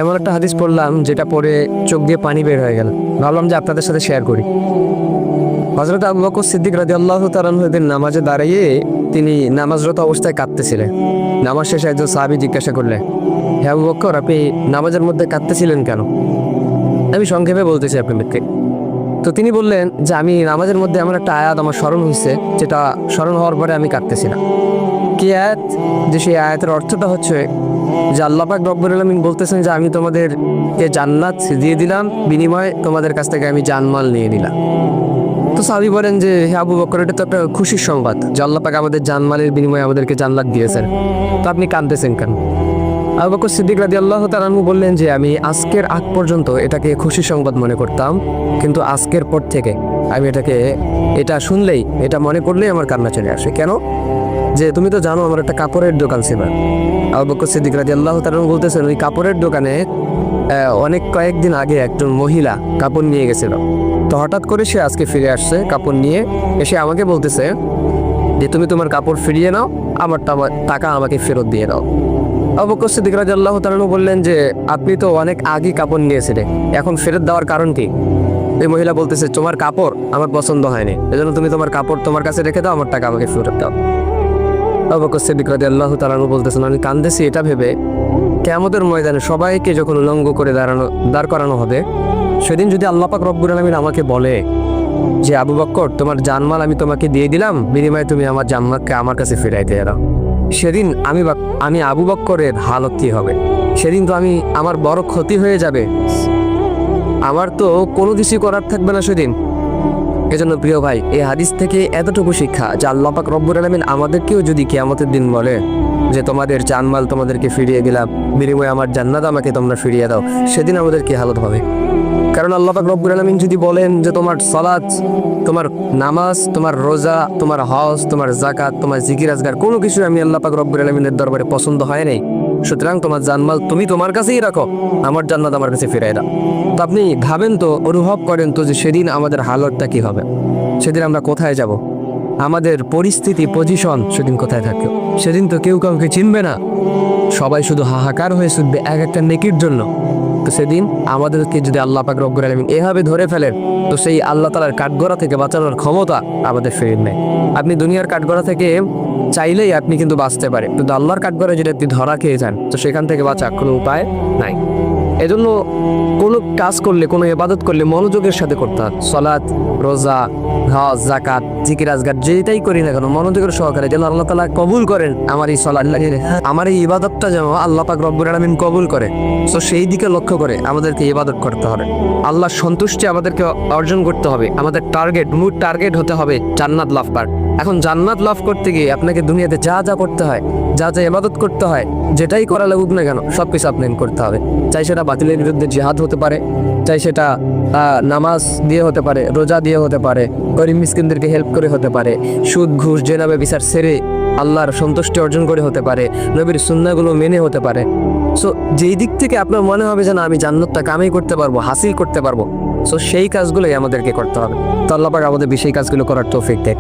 এমন একটা হাদিস পড়লাম যেটা পড়ে চোখ দিয়ে পানি বের হয়ে গেল, ভাবলাম যে আপনাদের সাথে শেয়ার করি। হযরত আবু বকর সিদ্দিক রাদিয়াল্লাহু তাআলা আনহু নামাজে দাঁড়িয়ে তিনি নামাজরত অবস্থায় কাঁদতেছিলেন। নামাজ শেষে একজন সাহাবী জিজ্ঞাসা করলেন, হে আবু বকর, আপনি নামাজের মধ্যে কাঁদতেছিলেন কেন? আমি সংক্ষেপে বলতেছি আপনাদেরকে। তো তিনি বললেন যে আমি নামাজের মধ্যে এমন একটা আয়াত আমার স্মরণ হয়েছে, যেটা স্মরণ হওয়ার পরে আমি কাঁদতেছিলাম। কি আয়াত? যে সেই আয়াতের অর্থটা হচ্ছে যে আল্লাহ পাক রব্বুল আলামিন বলতেছেন যে আমি তোমাদেরকে জান্নাত দিয়ে দিলাম, বিনিময়ে তোমাদের কাছ থেকে আমি জানমাল নিয়ে নিলাম। তো সাহাবী বলেন যে হে আবু বকর, এটা তো একটা খুশির সংবাদ যে আল্লাহ পাক আমাদের জানমালের বিনিময়ে আমাদেরকে জান্নাত দিয়েছেন, তো আপনি কাঁদতেছেন কেন? আবু বকর সিদ্দিক রাদিয়াল্লাহু তাআলা আনহু বললেন যে আমি আজকের আগ পর্যন্ত এটাকে খুশির সংবাদ মনে করতাম, কিন্তু আজকের পর থেকে আমি এটা শুনলেই, এটা মনে করলেই আমার কান্না চলে আসে। কেন? যে তুমি তো জানো আমার একটা কাপড়ের দোকান ছিল। আবু বকর সিদ্দিক রাদিয়াল্লাহু তাআলা আনহু বলতেছেন ওই কাপড়ের দোকানে কয়েকদিন আগে একজন মহিলা কাপড় নিয়ে গেছিল। তো হঠাৎ করে সে আজকে ফিরে আসছে কাপড় নিয়ে, এসে আমাকে বলতেছে যে তুমি তোমার কাপড় ফিরিয়ে নাও, আমার টাকা আমাকে ফেরত দিয়ে দাও। আবু বকর সিদ্দিক রাদিয়াল্লাহু তাআলা আনহু বললেন যে আপনি তো অনেক আগে কাপড় নিয়েছিলেন, এখন ফেরত দেওয়ার কারণ কি? এই মহিলা বলতেছে তোমার কাপড় আমার পছন্দ হয়নি, এজন্য তুমি তোমার কাপড় তোমার কাছে রেখে দাও, আমার টাকা আমাকে ফেরত দাও। আবু বকর সিদ্দিক রাদিয়াল্লাহু তাআলা আনহু বলতেছেন আমি কাঁদতেছি এটা ভেবে, কিয়ামতের ময়দানে সবাইকে যখন উলঙ্গ করে দাঁড় করানো হবে, সেদিন যদি আল্লাহ পাক রব্বুল আলামিন আমাকে বলে যে আবু বকর তোমার জানমাল আমি তোমাকে দিয়ে দিলাম, বিনিময়ে তুমি আমার জানমালকে আমার কাছে ফিরাই দিয়ে দাও, সেদিন আমি আবু বকরের হালত কি হবে? সেদিন তো আমার বড় ক্ষতি হয়ে যাবে, আমার তো কোনো কিছুই করার থাকবে না সেদিন। এজন্য প্রিয় ভাই, এই হাদিস থেকে এতটুকু শিক্ষা যে আল্লাহ পাক রব্বুল আলামিন আমাদেরকেও যদি কিয়ামতের দিন বলে যে তোমাদের জানমাল তোমাদেরকে ফিরিয়ে দিলাম, বিনিময়ে আমার জান্নাত আমাকে তোমরা ফিরিয়ে দাও, সেদিন আমাদের কি হালত হবে? কারণ আল্লাহ পাক রব্বুল আলামিন যদি বলেন যে তোমার সালাত, তোমার নামাজ, তোমার রোজা, তোমার হজ, তোমার যাকাত, তোমার জিকির আজগার কোনো কিছু আমি আল্লাহ পাক রব্বুল আলামিনের দরবারে পছন্দ হয় নাই, সুতরাং তোমার জানমাল তুমি তোমার কাছেই রাখো, আমার জান্নাত আমার কাছে ফিরাই দাও। তো আপনি ভাবেন তো, অনুভব করেন তো যে সেদিন আমাদের হালতটা কি হবে? সেদিন আমরা কোথায় যাব? আমাদের পরিস্থিতি, পজিশন সেদিন কোথায় থাকবে? সেদিন তো কেউ কাউকে চিনবে না, সবাই শুধু হাহাকার হয়ে ছুটবে এক একটা নেকির জন্য। তো সেদিন আমাদেরকে যদি আল্লাহ পাক রব্বুল আলামিন এভাবে ধরে ফেলেন, তো সেই আল্লাহ তাআলার কাঠগড়া থেকে বাঁচানোর ক্ষমতা আমাদের ফিরে নেই। আপনি দুনিয়ার কাঠগড়া থেকে চাইলেই আপনি কিন্তু বাঁচতে পারে, কিন্তু আল্লাহর কাঠগড়ায় যদি আপনি ধরা খেয়ে যান, তো সেখান থেকে বাঁচার কোনো উপায় নাই। এজন্য কোনো কাজ করলে, কোনো ইবাদত করলে মনোযোগের সাথে করতে হবে। সালাত, রোজা, হজ, যাকাত, জিকির আজগার যেটাই করি না কেন মনোযোগের সহকারে যেন আল্লাহ তাআলা কবুল করেন আমার এই সালাত, আমার এই ইবাদতটা যেন আল্লাহ পাক রব্বুল আলামিন কবুল করে। তো সেই দিকে লক্ষ্য করে আমাদেরকে ইবাদত করতে হবে, আল্লাহর সন্তুষ্টি আমাদেরকে অর্জন করতে হবে। আমাদের মূল টার্গেট হতে হবে জান্নাত লাভ করার। এখন জান্নাত লাভ করতে গিয়ে আপনাকে দুনিয়াতে যা যা করতে হয়, যা যা ইবাদত করতে হয়, যেটাই করা লাগুক না কেন সবকিছু আপনাকে করতে হবে। চাই সেটা বাতিলের বিরুদ্ধে জিহাদ হতে পারে, চাই সেটা নামাজ দিয়ে হতে পারে, রোজা দিয়ে হতে পারে, গরিব মিসকিনদেরকে হেল্প করে হতে পারে, সুদ ঘুষ জেনাবে বিচার ছেড়ে আল্লাহর সন্তুষ্টি অর্জন করে হতে পারে, নবীর সুন্নাহগুলো মেনে হতে পারে। সো যেই দিক থেকে আপনার মনে হবে যে না আমি জান্নাতটা কামাই করতে পারবো, হাসিল করতে পারবো, সো সেই কাজগুলোই আমাদেরকে করতে হবে। তো আল্লাহ পাক আমাদের সেই কাজগুলো করার তৌফিক দেয়।